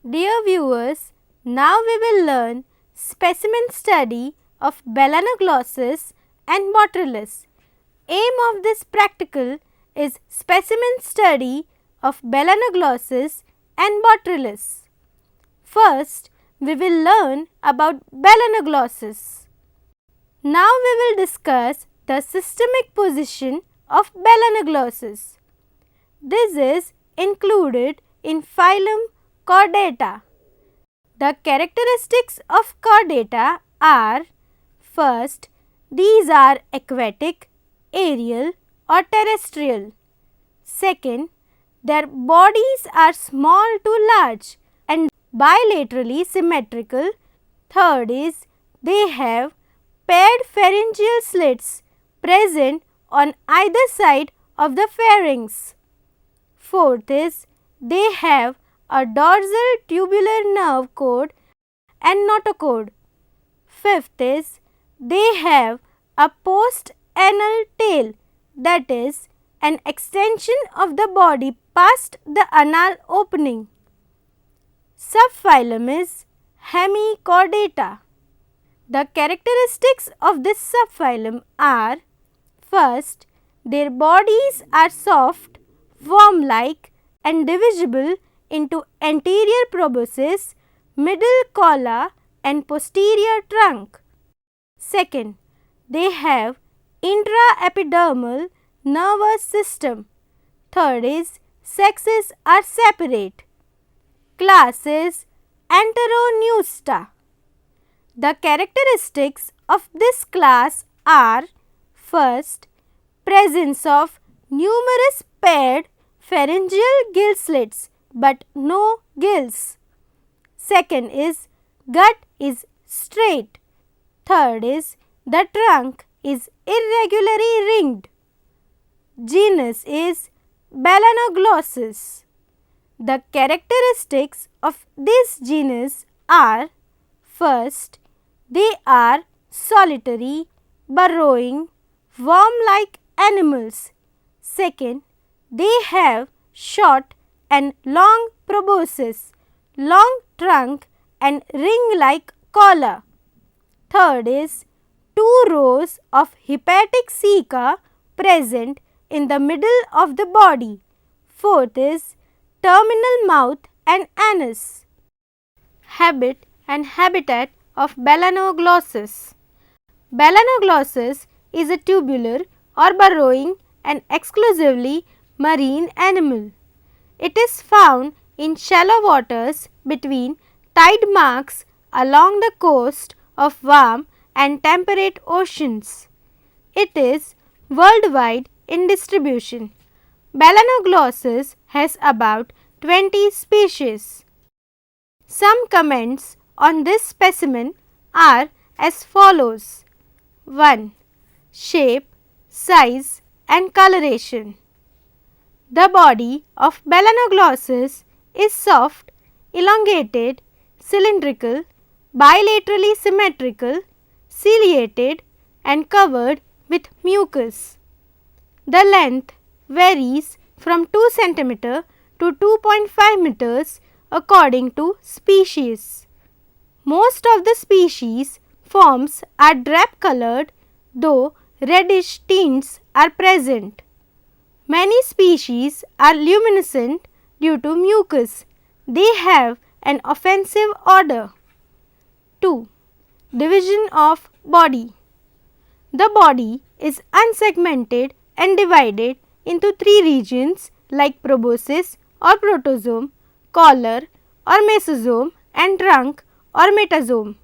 Dear viewers, now we will learn specimen study of Balanoglossus and Botrytis. Aim of this practical is specimen study of Balanoglossus and Botrytis. First, we will learn about Balanoglossus. Now we will discuss the systemic position of Balanoglossus. This is included in phylum Chordata. The characteristics of Chordata are: first, these are aquatic, aerial or terrestrial. Second, their bodies are small to large and bilaterally symmetrical. Third is, they have paired pharyngeal slits present on either side of the pharynx. Fourth is, they have a dorsal tubular nerve cord and notochord. Fifth is, they have a post-anal tail, that is, an extension of the body past the anal opening. Subphylum is Hemichordata. The characteristics of this subphylum are: first, their bodies are soft, worm-like and divisible into anterior proboscis, middle colla and posterior trunk. Second, they have intraepidermal nervous system. Third is, sexes are separate. Class is Enteroneusta. The characteristics of this class are: first, presence of numerous paired pharyngeal gill slits but no gills. Second is, gut is straight. Third is, the trunk is irregularly ringed. Genus is Balanoglossus. The characteristics of this genus are: first, they are solitary, burrowing, worm-like animals. Second, they have short and long proboscis, long trunk and ring-like collar. Third is, 2 rows of hepatic ceca present in the middle of the body. Fourth is, terminal mouth and anus. Habit and habitat of Balanoglossus. Balanoglossus is a tubular or burrowing and exclusively marine animal. It is found in shallow waters between tide marks along the coast of warm and temperate oceans. It is worldwide in distribution. Balanoglossus has about 20 species. Some comments on this specimen are as follows. 1. Shape, size and coloration. The body of Balanoglossus is soft, elongated, cylindrical, bilaterally symmetrical, ciliated and covered with mucus. The length varies from 2 cm to 2.5 meters according to species. Most of the species forms are drab colored, though reddish tints are present. Many species are luminescent due to mucus. They have an offensive odor. 2. Division of body. The body is unsegmented and divided into 3 regions like proboscis or protosome, collar or mesosome and trunk or metasome.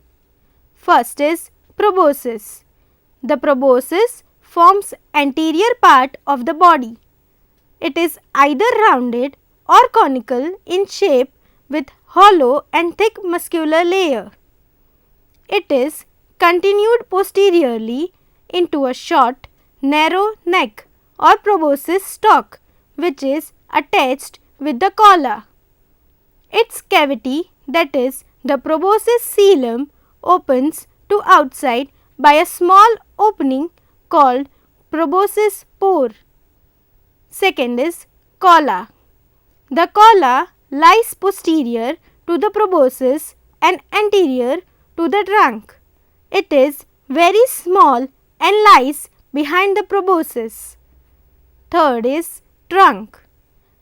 First is proboscis. The proboscis forms anterior part of the body. It is either rounded or conical in shape with hollow and thick muscular layer. It is continued posteriorly into a short, narrow neck or proboscis stalk which is attached with the colla. Its cavity, that is the proboscis coelom, opens to outside by a small opening called proboscis pore. Second is colla. The colla lies posterior to the proboscis and anterior to the trunk. It is very small and lies behind the proboscis. Third is trunk.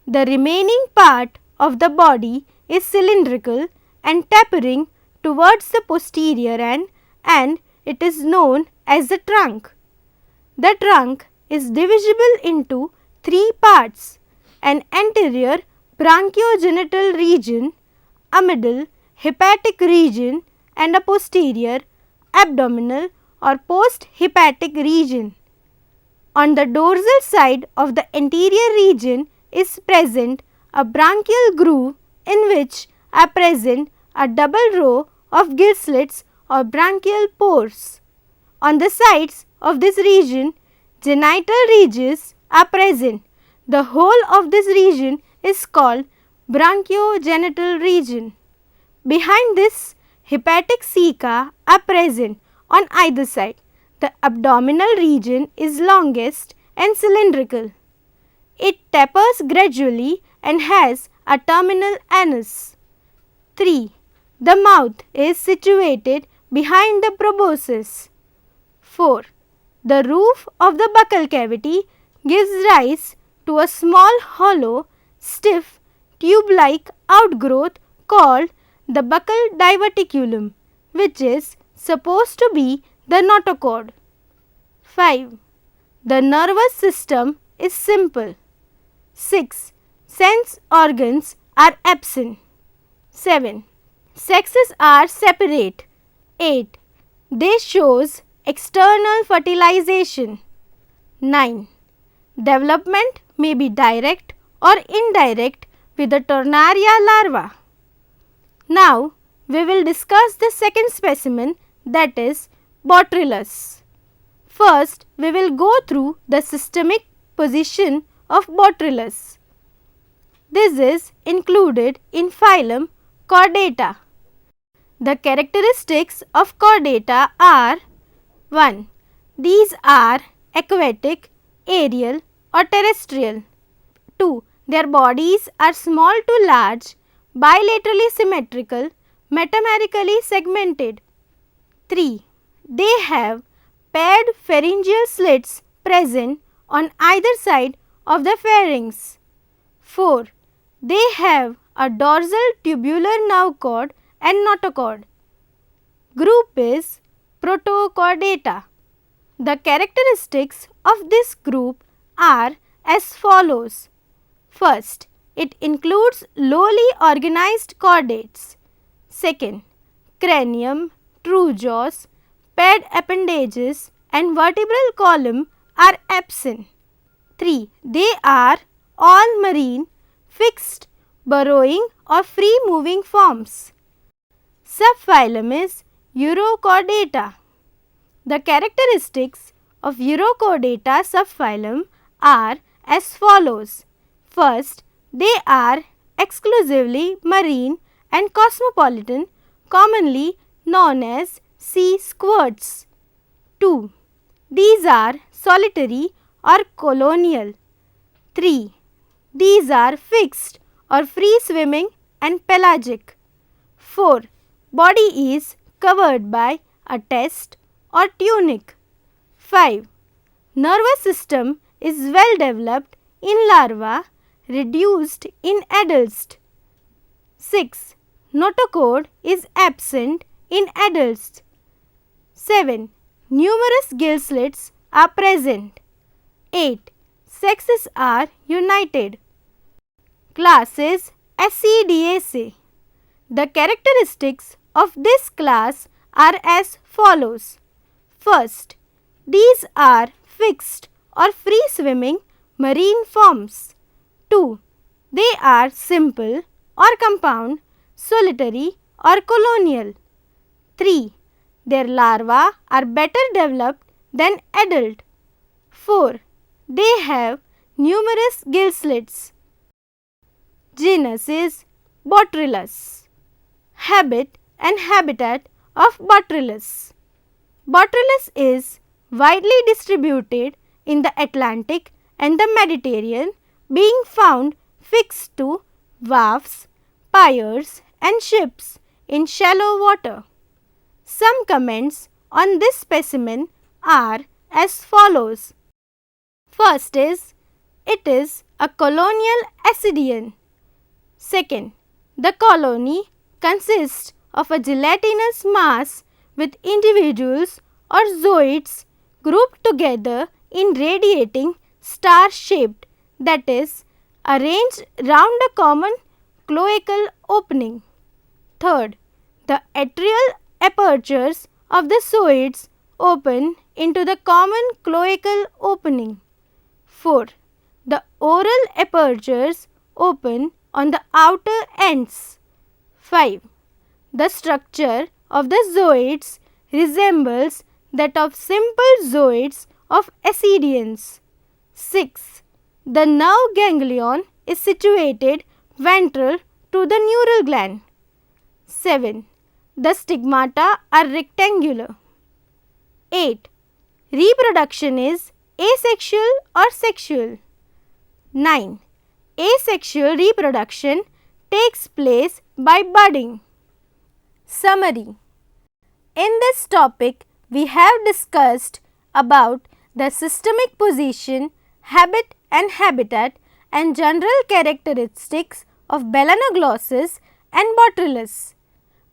The remaining part of the body is cylindrical and tapering towards the posterior end, and it is known as the trunk. The trunk is divisible into three parts: an anterior branchiogenital region, a middle hepatic region, and a posterior abdominal or post-hepatic region. On the dorsal side of the anterior region is present a branchial groove in which are present a double row of gill slits or branchial pores. On the sides of this region, genital ridges are present. The whole of this region is called branchiogenital region. Behind this, hepatic ceca are present on either side. The abdominal region is longest and cylindrical. It tapers gradually and has a terminal anus. 3. The mouth is situated behind the proboscis. 4. The roof of the buccal cavity gives rise to a small hollow, stiff, tube-like outgrowth called the buccal diverticulum, which is supposed to be the notochord. 5. The nervous system is simple. 6. Sense organs are absent. 7. Sexes are separate. 8. This shows external fertilization. 9. Development may be direct or indirect with the Tornaria larva. Now, we will discuss the second specimen, that is Botrytis. First, we will go through the systemic position of Botrytis. This is included in phylum Chordata. The characteristics of Chordata are: 1. These are aquatic, aerial or terrestrial. 2. Their bodies are small to large, bilaterally symmetrical, metamerically segmented. 3. They have paired pharyngeal slits present on either side of the pharynx. 4. They have a dorsal tubular nerve cord and notochord. Group is Protochordata. The characteristics of this group are as follows. First, it includes lowly organized chordates. Second, cranium, true jaws, paired appendages and vertebral column are absent. 3. They are all marine, fixed, burrowing or free moving forms. Subphylum is Urochordata. The characteristics of Urochordata subphylum are as follows. First, they are exclusively marine and cosmopolitan, commonly known as sea squirts. 2. These are solitary or colonial. 3. These are fixed or free swimming and pelagic. 4. Body is covered by a test or tunic. 5. Nervous system is well developed in larva, reduced in adults. 6. Notochord is absent in adults. 7. Numerous gill slits are present. 8. Sexes are united. Class is Acidiaceae. The characteristics of this class are as follows. First, these are fixed or free swimming marine forms. 2. They are simple or compound, solitary or colonial. 3. Their larvae are better developed than adult. 4. They have numerous gill slits. Genus is Botrytis. Habit and habitat of Botrytis. Botrytis is widely distributed in the Atlantic and the Mediterranean, being found fixed to wharfs, piers and ships in shallow water. Some comments on this specimen are as follows. First is, it is a colonial ascidian. Second, the colony consists of a gelatinous mass with individuals or zooids grouped together in radiating star-shaped, that is, arranged round a common cloacal opening. Third, the atrial apertures of the zooids open into the common cloacal opening. Fourth, the oral apertures open on the outer ends. 5. The structure of the zooids resembles that of simple zooids of ascidians. 6. The nerve ganglion is situated ventral to the neural gland. 7. The stigmata are rectangular. 8. Reproduction is asexual or sexual. 9. Asexual reproduction takes place by budding. Summary. In this topic, we have discussed about the systemic position, habit and habitat and general characteristics of Balanoglossus and Botrytis.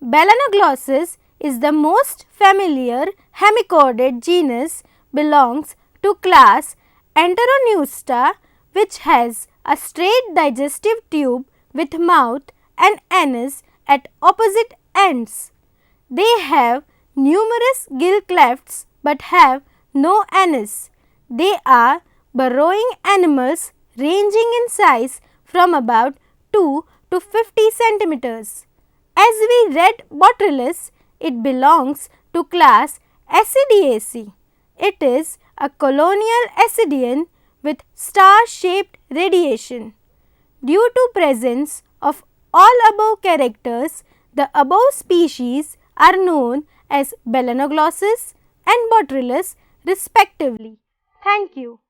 Balanoglossus is the most familiar hemichordate genus, belongs to class Enteroneusta, which has a straight digestive tube with mouth and anus at opposite ends. They have numerous gill clefts but have no anus. They are burrowing animals ranging in size from about 2 to 50 centimeters. As we read Botrytis, it belongs to class Ascidiaceae. It is a colonial ascidian with star-shaped radiation. Due to presence of all above characters, the above species are known as Balanoglossus and Botrytis respectively. Thank you.